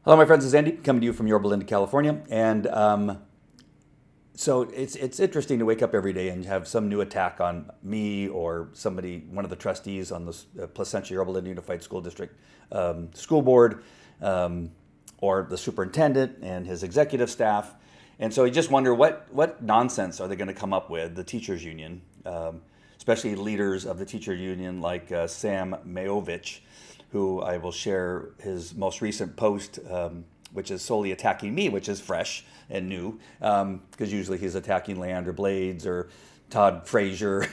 Hello, my friends. This is Andy coming to you from Yorba Linda, California. And so it's interesting to wake up every day and have some new attack on me or somebody, one of the trustees on the Placentia Yorba Linda Unified School District school board, or the superintendent and his executive staff. And so you just wonder what nonsense are they going to come up with, the teachers union, especially leaders of the teacher union like Sam Myovich, who I will share his most recent post, which is solely attacking me, which is fresh and new, because usually he's attacking Leandra Blades or Todd Frazier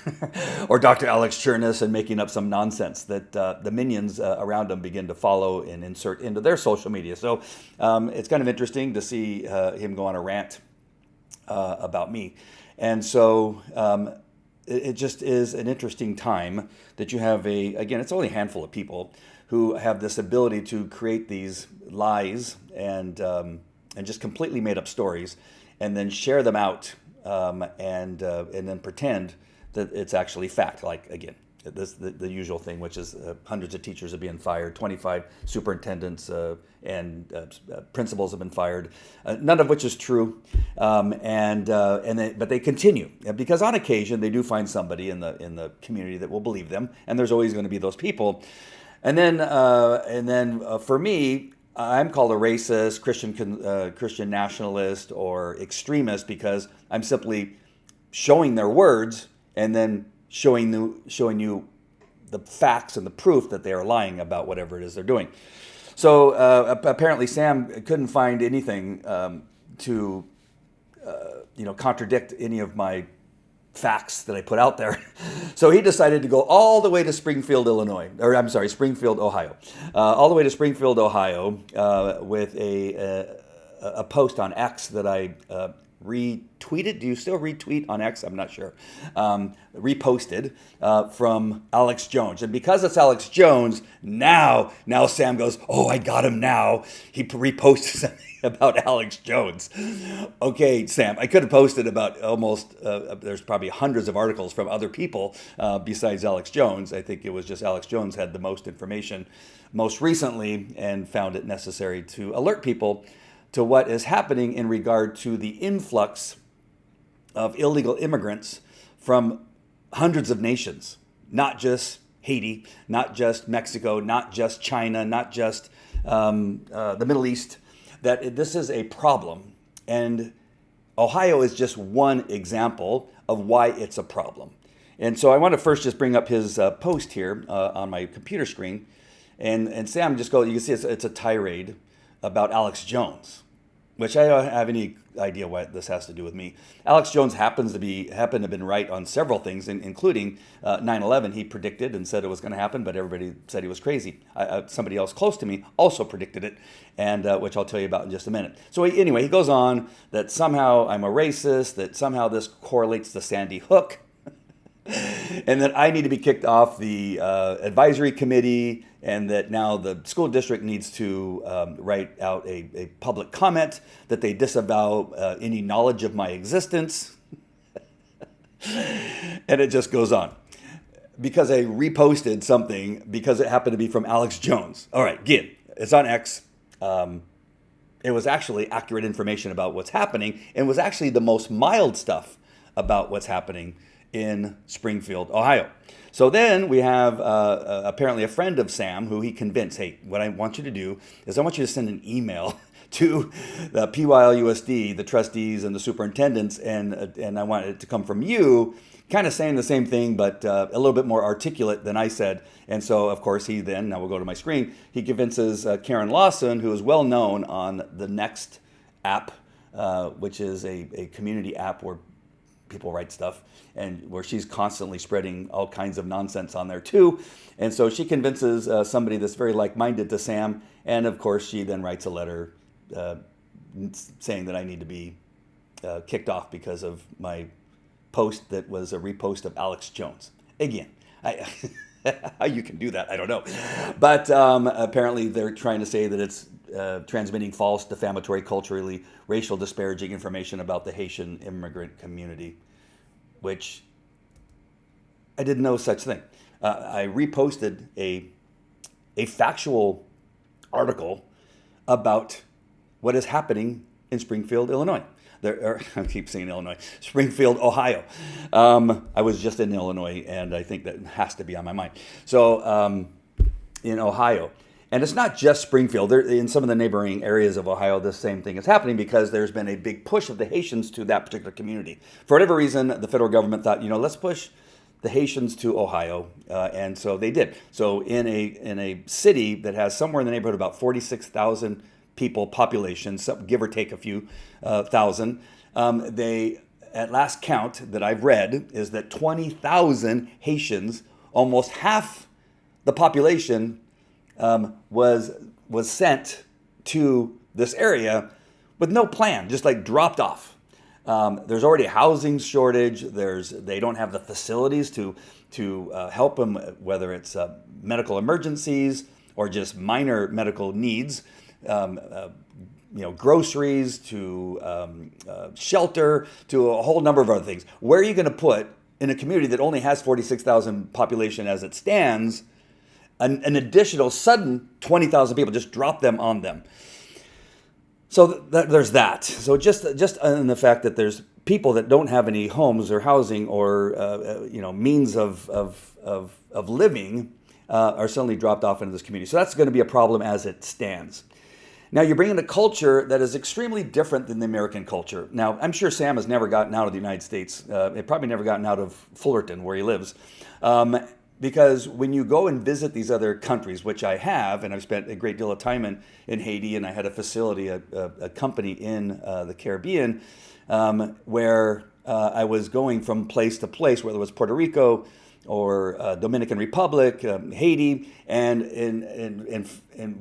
or Dr. Alex Chernus and making up some nonsense that the minions around him begin to follow and insert into their social media. So it's kind of interesting to see him go on a rant about me. And so it just is an interesting time that you have again, it's only a handful of people who have this ability to create these lies and just completely made up stories and then share them out and then pretend that it's actually fact. Like, again, the usual thing, which is hundreds of teachers are being fired, 25 superintendents and principals have been fired, none of which is true. But they continue because on occasion they do find somebody in the community that will believe them, and there's always going to be those people. And then for me, I'm called a racist, Christian nationalist, or extremist because I'm simply showing their words and then showing you the facts and the proof that they are lying about whatever it is they're doing. So apparently Sam couldn't find anything to contradict any of my facts that I put out there. So he decided to go all the way to Springfield, Ohio, all the way to Springfield, Ohio, with a post on X that I retweeted. Do you still retweet on X? I'm not sure. Reposted from Alex Jones. And because it's Alex Jones, now Sam goes, oh, I got him now. He reposted something about Alex Jones. Okay, Sam, I could have posted about almost, there's probably hundreds of articles from other people besides Alex Jones. I think it was just Alex Jones had the most information most recently and found it necessary to alert people to what is happening in regard to the influx of illegal immigrants from hundreds of nations, not just Haiti, not just Mexico, not just China, not just the Middle East, that this is a problem. And Ohio is just one example of why it's a problem. And so I want to first just bring up his post here on my computer screen. And Sam just you can see it's a tirade about Alex Jones, which I don't have any idea what this has to do with me. Alex Jones happened to have been right on several things, including 9/11. He predicted and said it was going to happen, but everybody said he was crazy. Somebody else close to me also predicted it, and which I'll tell you about in just a minute. So anyway, he goes on that somehow I'm a racist, that somehow this correlates to Sandy Hook, and that I need to be kicked off the advisory committee, and that now the school district needs to write out a public comment that they disavow any knowledge of my existence. And it just goes on. Because I reposted something because it happened to be from Alex Jones. All right, again, it's on X. It was actually accurate information about what's happening, and was actually the most mild stuff about what's happening in Springfield, Ohio. So then we have apparently a friend of Sam who he convinced, hey, what I want you to do is I want you to send an email to the PYLUSD, the trustees and the superintendents, and I want it to come from you, kind of saying the same thing, but a little bit more articulate than I said. And so, of course, now we'll go to my screen, he convinces Karen Lawson, who is well known on the Next app, which is a community app where people write stuff, and where she's constantly spreading all kinds of nonsense on there too. And so she convinces somebody that's very like-minded to Sam, and of course she then writes a letter saying that I need to be kicked off because of my post that was a repost of Alex Jones. Again, how you can do that, I don't know. But apparently they're trying to say that it's transmitting false, defamatory, culturally, racial disparaging information about the Haitian immigrant community, which I did no such thing. I reposted a factual article about what is happening in Springfield, Illinois. I keep saying Illinois, Springfield, Ohio. I was just in Illinois, and I think that has to be on my mind. So in Ohio. And it's not just Springfield. In some of the neighboring areas of Ohio, the same thing is happening because there's been a big push of the Haitians to that particular community. For whatever reason, the federal government thought, let's push the Haitians to Ohio, and so they did. So in a city that has somewhere in the neighborhood of about 46,000 people population, give or take a few thousand, they, at last count that I've read, is that 20,000 Haitians, almost half the population, was sent to this area with no plan, just like dropped off. There's already a housing shortage. They don't have the facilities to help them, whether it's medical emergencies or just minor medical needs, groceries to shelter to a whole number of other things. Where are you going to put in a community that only has 46,000 population as it stands? An additional sudden 20,000 people, just drop them on them. So there's that. So just in the fact that there's people that don't have any homes or housing or means of living are suddenly dropped off into this community. So that's going to be a problem as it stands. Now you bring in a culture that is extremely different than the American culture. Now I'm sure Sam has never gotten out of the United States. Probably never gotten out of Fullerton where he lives. Because when you go and visit these other countries, which I have, and I've spent a great deal of time in Haiti, and I had a facility, a company in the Caribbean, where I was going from place to place, whether it was Puerto Rico or Dominican Republic, Haiti, and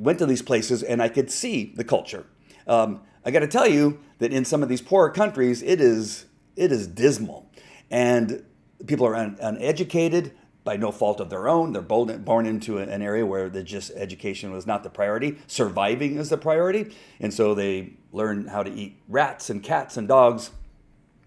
went to these places, and I could see the culture. I got to tell you that in some of these poorer countries, it is dismal, and people are uneducated. By no fault of their own. They're born into an area where education was not the priority. Surviving is the priority. And so they learn how to eat rats and cats and dogs.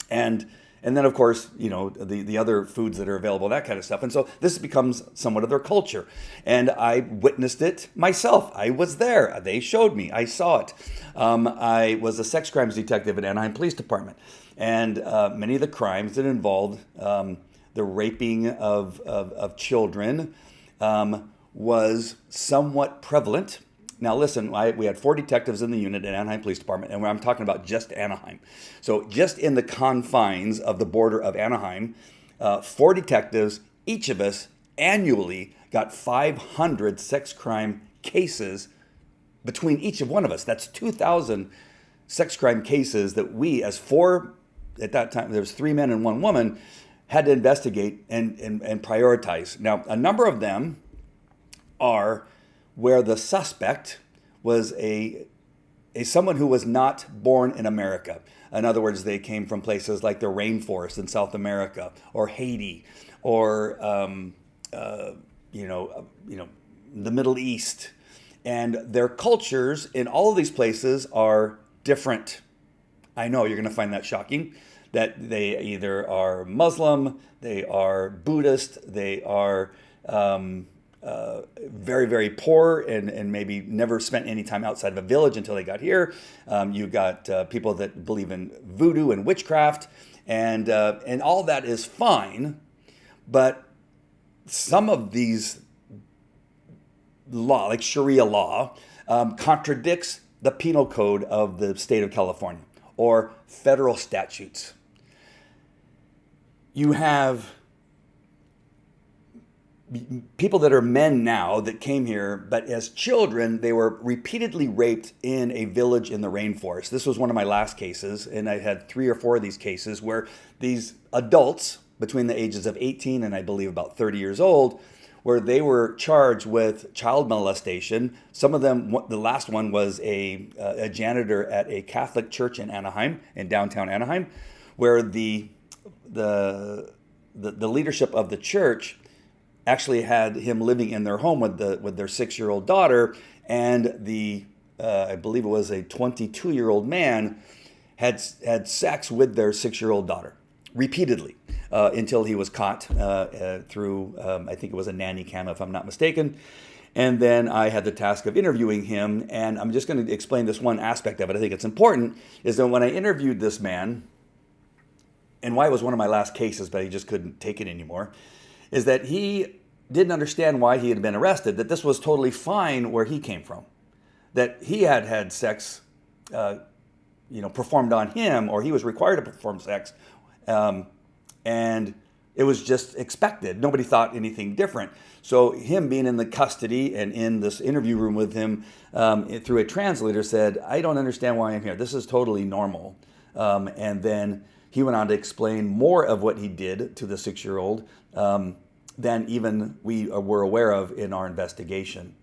And then, of course, the other foods that are available, that kind of stuff. And so this becomes somewhat of their culture. And I witnessed it myself. I was there. They showed me. I saw it. I was a sex crimes detective at Anaheim Police Department. And many of the crimes that involved the raping of children was somewhat prevalent. Now listen, we had 4 detectives in the unit at Anaheim Police Department, and I'm talking about just Anaheim. So just in the confines of the border of Anaheim, 4 detectives, each of us annually got 500 sex crime cases between each of one of us. That's 2,000 sex crime cases that we, as 4, at that time, there was 3 men and 1 woman, had to investigate and prioritize. Now, a number of them are where the suspect was someone who was not born in America. In other words, they came from places like the rainforest in South America, or Haiti, or the Middle East, and their cultures in all of these places are different. I know you're going to find that shocking. That they either are Muslim, they are Buddhist, they are very, very poor and maybe never spent any time outside of a village until they got here. You got people that believe in voodoo and witchcraft, and all that is fine, but some of these law, like Sharia law, contradicts the penal code of the state of California or federal statutes. You have people that are men now that came here, but as children, they were repeatedly raped in a village in the rainforest. This was one of my last cases, and I had 3 or 4 of these cases where these adults between the ages of 18 and I believe about 30 years old, where they were charged with child molestation. Some of them, the last one was a janitor at a Catholic church in Anaheim, in downtown Anaheim, where the leadership of the church actually had him living in their home with their 6-year-old daughter, and I believe it was a 22-year-old man had sex with their 6-year-old daughter repeatedly until he was caught through I think it was a nanny cam if I'm not mistaken, And then I had the task of interviewing him, and I'm just going to explain this one aspect of it. I think it's important, is that when I interviewed this man, and why it was one of my last cases, but he just couldn't take it anymore, is that he didn't understand why he had been arrested, that this was totally fine where he came from, that he had had sex performed on him, or he was required to perform sex, and it was just expected. Nobody thought anything different. So him being in the custody and in this interview room with him through a translator said, I don't understand why I'm here. This is totally normal. And then he went on to explain more of what he did to the 6-year-old than even we were aware of in our investigation.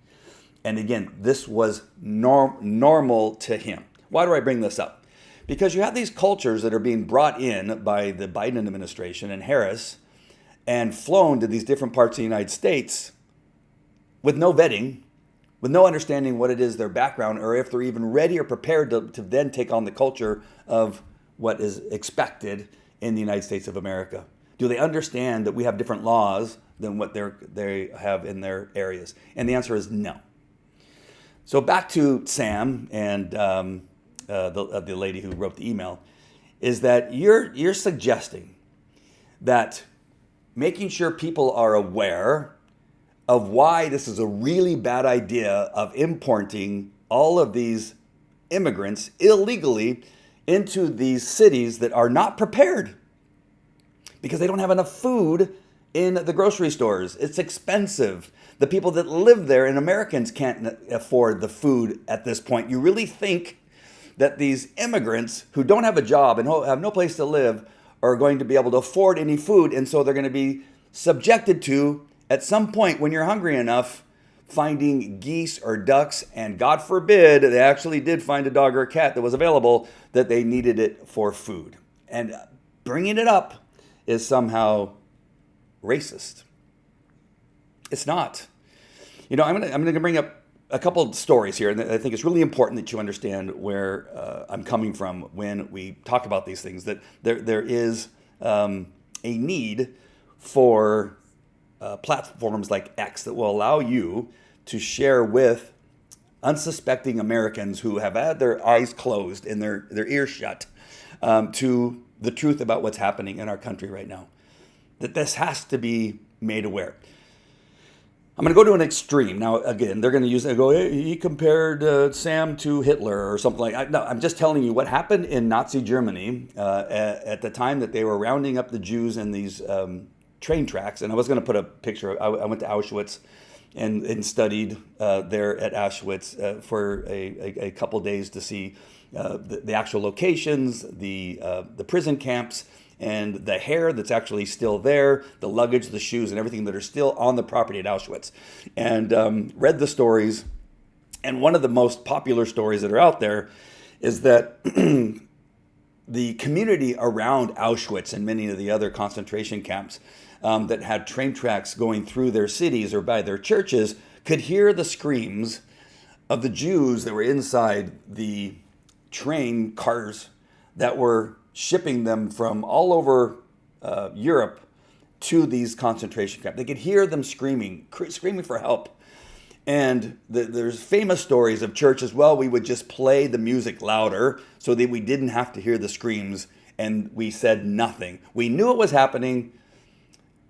And again, this was normal to him. Why do I bring this up? Because you have these cultures that are being brought in by the Biden administration and Harris and flown to these different parts of the United States with no vetting, with no understanding what it is their background, or if they're even ready or prepared to then take on the culture of what is expected in the United States of America. Do they understand that we have different laws than what they have in their areas? And the answer is no. So back to Sam and the lady who wrote the email, is that you're suggesting that making sure people are aware of why this is a really bad idea of importing all of these immigrants illegally into these cities that are not prepared because they don't have enough food in the grocery stores. It's expensive. The people that live there, and Americans can't afford the food at this point. You really think that these immigrants who don't have a job and have no place to live are going to be able to afford any food, and so they're going to be subjected to, at some point when you're hungry enough, finding geese or ducks, and God forbid they actually did find a dog or a cat that was available, that they needed it for food. And bringing it up is somehow racist. It's not. I'm going to bring up a couple of stories here, and I think it's really important that you understand where I'm coming from when we talk about these things, that there is a need for platforms like X that will allow you to share with unsuspecting Americans who have had their eyes closed and their ears shut to the truth about what's happening in our country right now. That this has to be made aware. I'm going to go to an extreme. Now, again, they're going to use it and go, hey, he compared Sam to Hitler or something like that. No, I'm just telling you what happened in Nazi Germany at the time that they were rounding up the Jews in these train tracks. And I was going to put a picture. I went to Auschwitz and studied there at Auschwitz for a couple days to see the actual locations, the prison camps, and the hair that's actually still there, the luggage, the shoes, and everything that are still on the property at Auschwitz. And read the stories. And one of the most popular stories that are out there is that the community around Auschwitz and many of the other concentration camps that had train tracks going through their cities or by their churches could hear the screams of the Jews that were inside the train cars that were shipping them from all over Europe to these concentration camps. They could hear them screaming for help. And there's famous stories of churches, well, we would just play the music louder so that we didn't have to hear the screams, and we said nothing. We knew it was happening,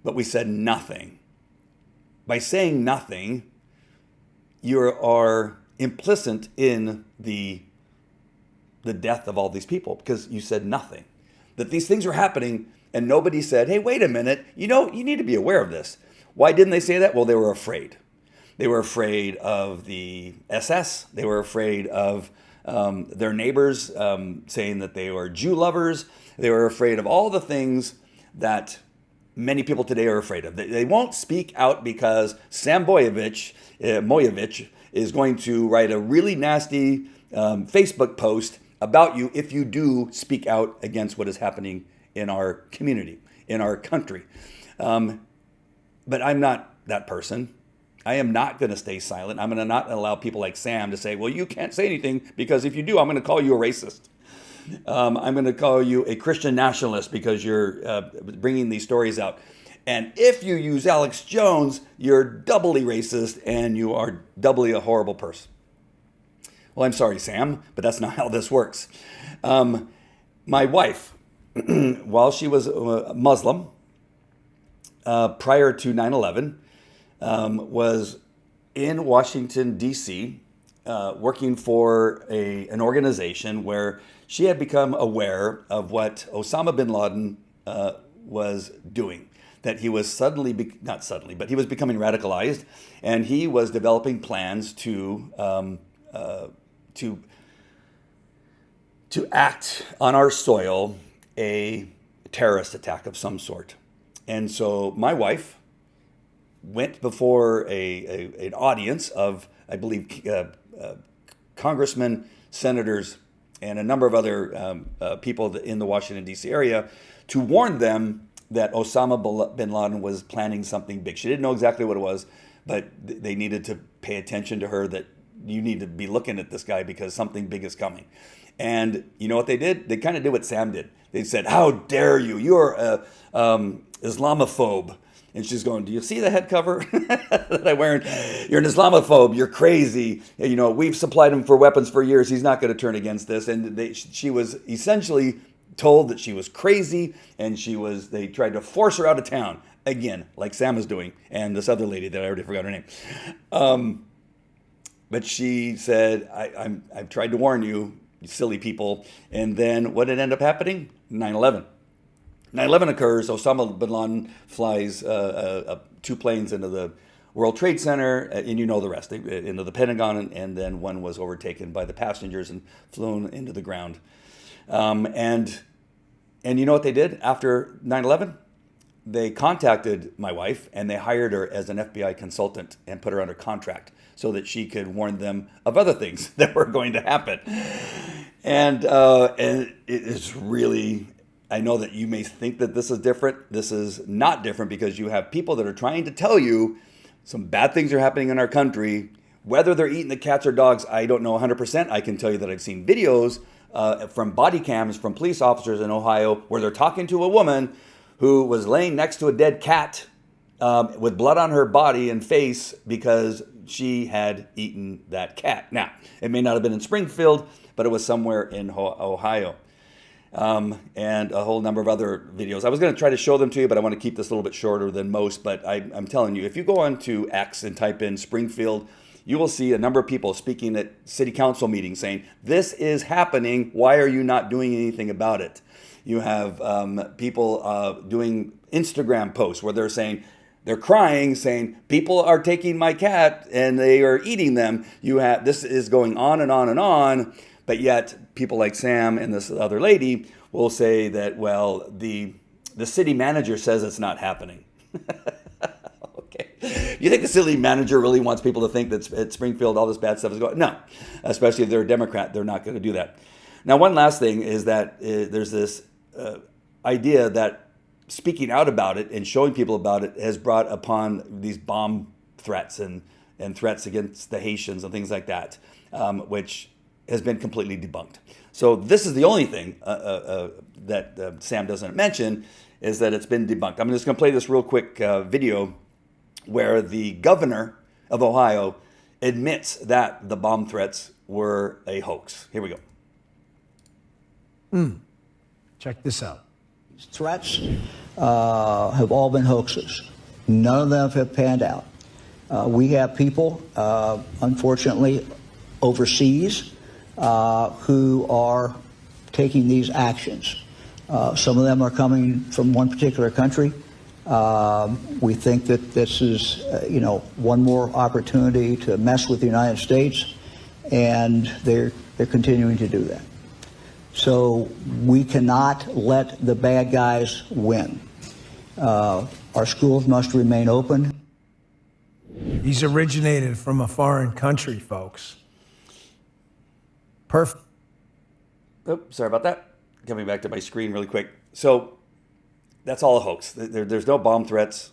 but we said nothing. By saying nothing, you are implicit in the death of all these people because you said nothing. That these things were happening and nobody said, hey, wait a minute, you need to be aware of this. Why didn't they say that? Well, they were afraid. They were afraid of the SS. They were afraid of their neighbors saying that they were Jew lovers. They were afraid of all the things that many people today are afraid of. They won't speak out because Sam Myovich is going to write a really nasty Facebook post about you if you do speak out against what is happening in our community, in our country. But I'm not that person. I am not going to stay silent. I'm going to not allow people like Sam to say, well, you can't say anything because if you do, I'm going to call you a racist. I'm going to call you a Christian nationalist because you're bringing these stories out. And if you use Alex Jones, you're doubly racist and you are doubly a horrible person. Well, I'm sorry, Sam, but that's not how this works. My wife, while she was Muslim, prior to 9/11, was in Washington, D.C., working for an organization where she had become aware of what Osama bin Laden was doing. That he was not suddenly, but he was becoming radicalized, and he was developing plans to act on our soil a terrorist attack of some sort. And so my wife went before an audience of, I believe, congressmen, senators, and a number of other people in the Washington, D.C. area to warn them that Osama bin Laden was planning something big. She didn't know exactly what it was, but they needed to pay attention to her, that you need to be looking at this guy because something big is coming. And you know what they did? They kind of did what Sam did. They said, "How dare you? You're a Islamophobe." And she's going, "Do you see the head cover that I'm wearing? You're an Islamophobe. You're crazy. You know, we've supplied him for weapons for years. He's not going to turn against this." And she was essentially told that she was crazy, and they tried to force her out of town again, like Sam is doing, and this other lady that I already forgot her name. But she said, I've tried to warn you, you silly people. And then what did end up happening? 9/11. 9/11 occurs. Osama bin Laden flies 2 planes into the World Trade Center, and you know the rest, into the Pentagon, and then one was overtaken by the passengers and flown into the ground. And you know what they did after 9/11? They contacted my wife and they hired her as an FBI consultant and put her under contract so that she could warn them of other things that were going to happen. And it is really, I know that you may think that this is different. This is not different, because you have people that are trying to tell you some bad things are happening in our country. Whether they're eating the cats or dogs, I don't know 100%. I can tell you that I've seen videos from body cams from police officers in Ohio where they're talking to a woman who was laying next to a dead cat with blood on her body and face because she had eaten that cat. Now, it may not have been in Springfield, but it was somewhere in Ohio. And a whole number of other videos. I was going to try to show them to you, but I want to keep this a little bit shorter than most. But I'm telling you, if you go on to X and type in Springfield, you will see a number of people speaking at city council meetings saying, "This is happening. Why are you not doing anything about it?" You have people doing Instagram posts where they're crying, saying, "People are taking my cat and they are eating them." This is going on and on and on. But yet people like Sam and this other lady will say that, well, the city manager says it's not happening. Okay. You think the city manager really wants people to think that at Springfield all this bad stuff is going on? No, especially if they're a Democrat, they're not going to do that. Now, one last thing is that there's this idea that speaking out about it and showing people about it has brought upon these bomb threats and threats against the Haitians and things like that, which has been completely debunked. So this is the only thing that Sam doesn't mention, is that it's been debunked. I'm just going to play this real quick video where the governor of Ohio admits that the bomb threats were a hoax. Here we go. Check this out. Threats have all been hoaxes. None of them have panned out. We have people, unfortunately, overseas who are taking these actions. Some of them are coming from one particular country. We think that this is, one more opportunity to mess with the United States, and they're continuing to do that. So we cannot let the bad guys win. Our schools must remain open. He's originated from a foreign country, folks. Perfect. Oops, sorry about that. Coming back to my screen really quick. So that's all a hoax. There's no bomb threats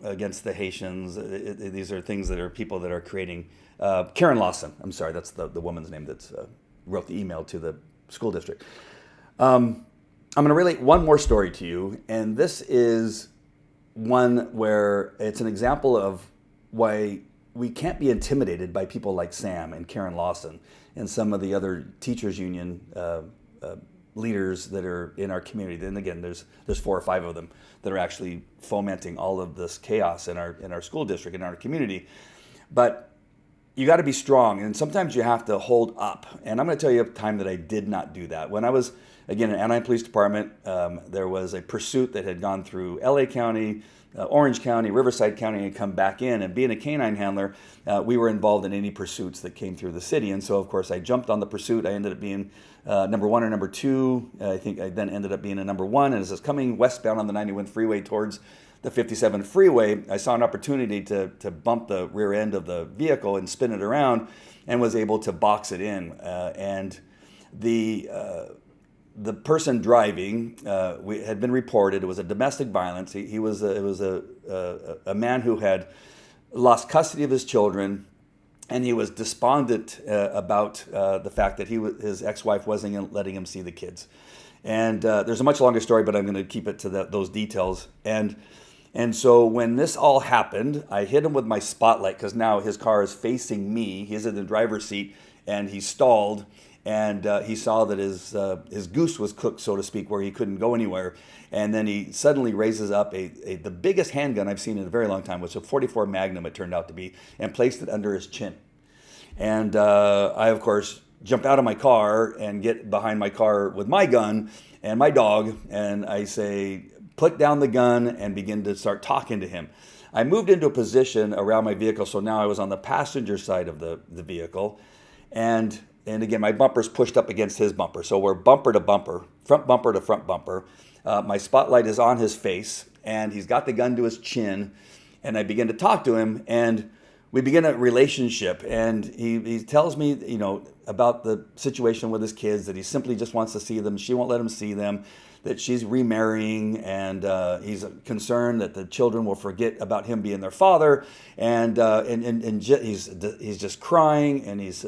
against the Haitians. These are things that are people that are creating. Karen Lawson, I'm sorry, that's the woman's name that wrote the email to the school district. I'm going to relate one more story to you, and this is one where it's an example of why we can't be intimidated by people like Sam and Karen Lawson and some of the other teachers union leaders that are in our community. And again, there's 4 or 5 of them that are actually fomenting all of this chaos in our school district, in our community. But you got to be strong, and sometimes you have to hold up. And I'm going to tell you a time that I did not do that. When I was, again, in Anaheim Police Department, there was a pursuit that had gone through LA County, Orange County, Riverside County, and come back in. And being a canine handler, we were involved in any pursuits that came through the city. And so, of course, I jumped on the pursuit. I ended up being number 1 or number 2. I think I then ended up being a number 1. And as I was coming westbound on the 91 freeway towards the 57 freeway, I saw an opportunity to bump the rear end of the vehicle and spin it around, and was able to box it in. And the person driving had been reported. It was a domestic violence. It was a man who had lost custody of his children, and he was despondent about the fact that his ex-wife wasn't letting him see the kids. And there's a much longer story, but I'm going to keep it to those details. And so when this all happened, I hit him with my spotlight, because now his car is facing me. He's in the driver's seat, and he stalled. And he saw that his goose was cooked, so to speak, where he couldn't go anywhere. And then he suddenly raises up the biggest handgun I've seen in a very long time, which was a .44 Magnum, it turned out to be, and placed it under his chin. And I, of course, jump out of my car and get behind my car with my gun and my dog, and I say, put down the gun, and begin to start talking to him. I moved into a position around my vehicle, so now I was on the passenger side of the vehicle. And again, my bumper's pushed up against his bumper. So we're bumper to bumper, front bumper to front bumper. My spotlight is on his face, and he's got the gun to his chin. And I begin to talk to him, and we begin a relationship. And he tells me, about the situation with his kids, that he simply just wants to see them. She won't let him see them, that she's remarrying, and he's concerned that the children will forget about him being their father. And he's just crying, and he's,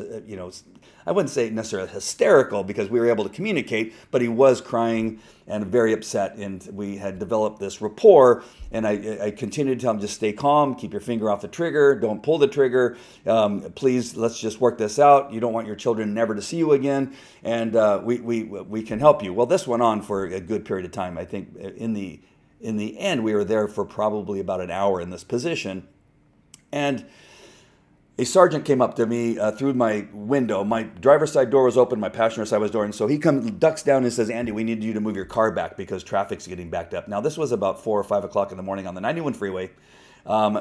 I wouldn't say necessarily hysterical, because we were able to communicate, but he was crying and very upset, and we had developed this rapport. And I continued to tell him, just stay calm, keep your finger off the trigger, don't pull the trigger, please, let's just work this out. You don't want your children never to see you again, and we can help you. Well, this went on for a good period of time. I think in the end, we were there for probably about an hour in this position. And a sergeant came up to me through my window. My driver's side door was open, my passenger side was door, and so he ducks down and says, Andy, we need you to move your car back because traffic's getting backed up. Now, this was about 4 or 5 o'clock in the morning on the 91 freeway,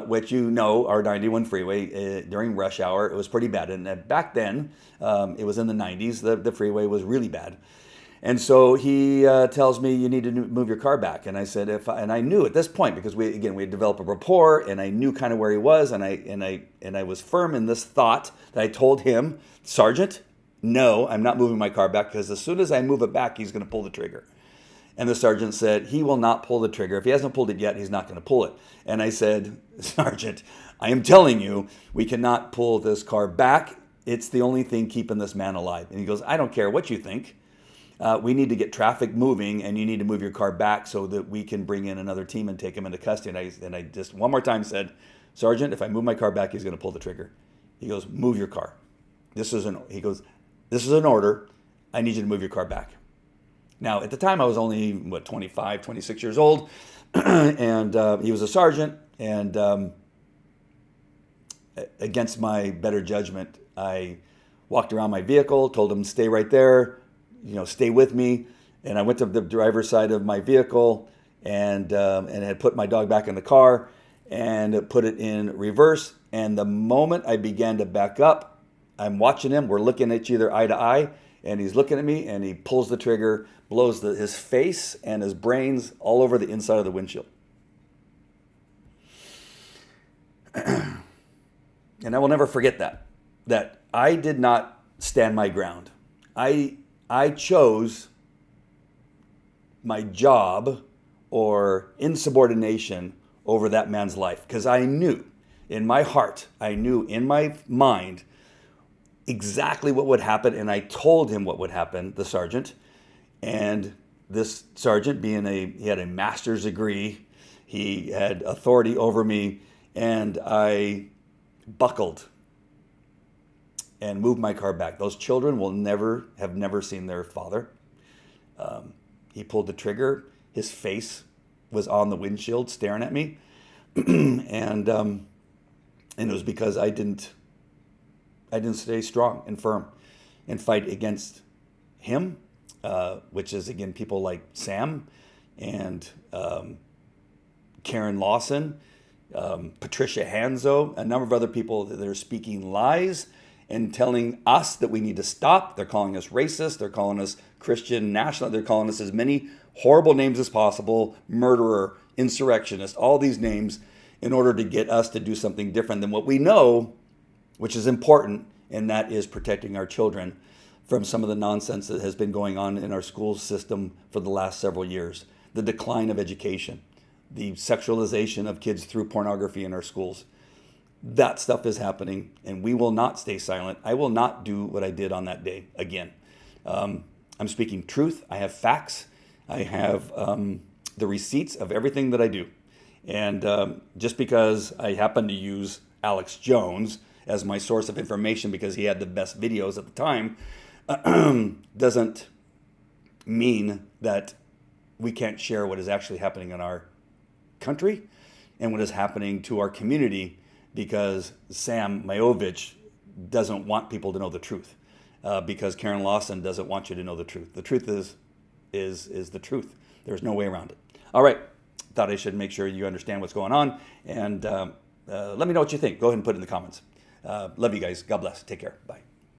which our 91 freeway during rush hour, it was pretty bad. And back then, it was in the 90s, the freeway was really bad. And so he tells me, you need to move your car back. And I said, and I knew at this point, because we had developed a rapport, and I knew kind of where he was, and I was firm in this thought that I told him, Sergeant, no, I'm not moving my car back, because as soon as I move it back, he's going to pull the trigger. And the sergeant said, he will not pull the trigger. If he hasn't pulled it yet, he's not going to pull it. And I said, Sergeant, I am telling you, we cannot pull this car back. It's the only thing keeping this man alive. And he goes, I don't care what you think. We need to get traffic moving, and you need to move your car back so that we can bring in another team and take him into custody. And I just one more time said, Sergeant, if I move my car back, he's going to pull the trigger. He goes, move your car. He goes, this is an order. I need you to move your car back. Now, at the time, I was only, 25, 26 years old, and he was a sergeant, and against my better judgment, I walked around my vehicle, told him, stay right there, stay with me. And I went to the driver's side of my vehicle and had put my dog back in the car and put it in reverse. And the moment I began to back up, I'm watching him. We're looking at each other eye to eye, and he's looking at me, and he pulls the trigger, blows his face and his brains all over the inside of the windshield. And I will never forget that I did not stand my ground. I chose my job or insubordination over that man's life, because I knew in my heart, I knew in my mind exactly what would happen, and I told him what would happen, the sergeant. And this sergeant, he had a master's degree He had authority over me, and I buckled and moved my car back. Those children will have never seen their father. He pulled the trigger. His face was on the windshield staring at me. And it was because I didn't stay strong and firm and fight against him, which is, again, people like Sam and Karen Lawson, Patricia Hanzo, a number of other people that are speaking lies and telling us that we need to stop. They're calling us racist. They're calling us Christian national. They're calling us as many horrible names as possible, murderer, insurrectionist, all these names, in order to get us to do something different than what we know, which is important, and that is protecting our children from some of the nonsense that has been going on in our school system for the last several years. The decline of education, the sexualization of kids through pornography in our schools. That stuff is happening, and we will not stay silent. I will not do what I did on that day again. I'm speaking truth. I have facts. I have the receipts of everything that I do. And just because I happen to use Alex Jones as my source of information because he had the best videos at the time, doesn't mean that we can't share what is actually happening in our country and what is happening to our community, because Sam Myovich doesn't want people to know the truth, because Karen Lawson doesn't want you to know the truth. The truth is the truth. There's no way around it. All right. Thought I should make sure you understand what's going on, and let me know what you think. Go ahead and put it in the comments. Love you guys. God bless. Take care. Bye.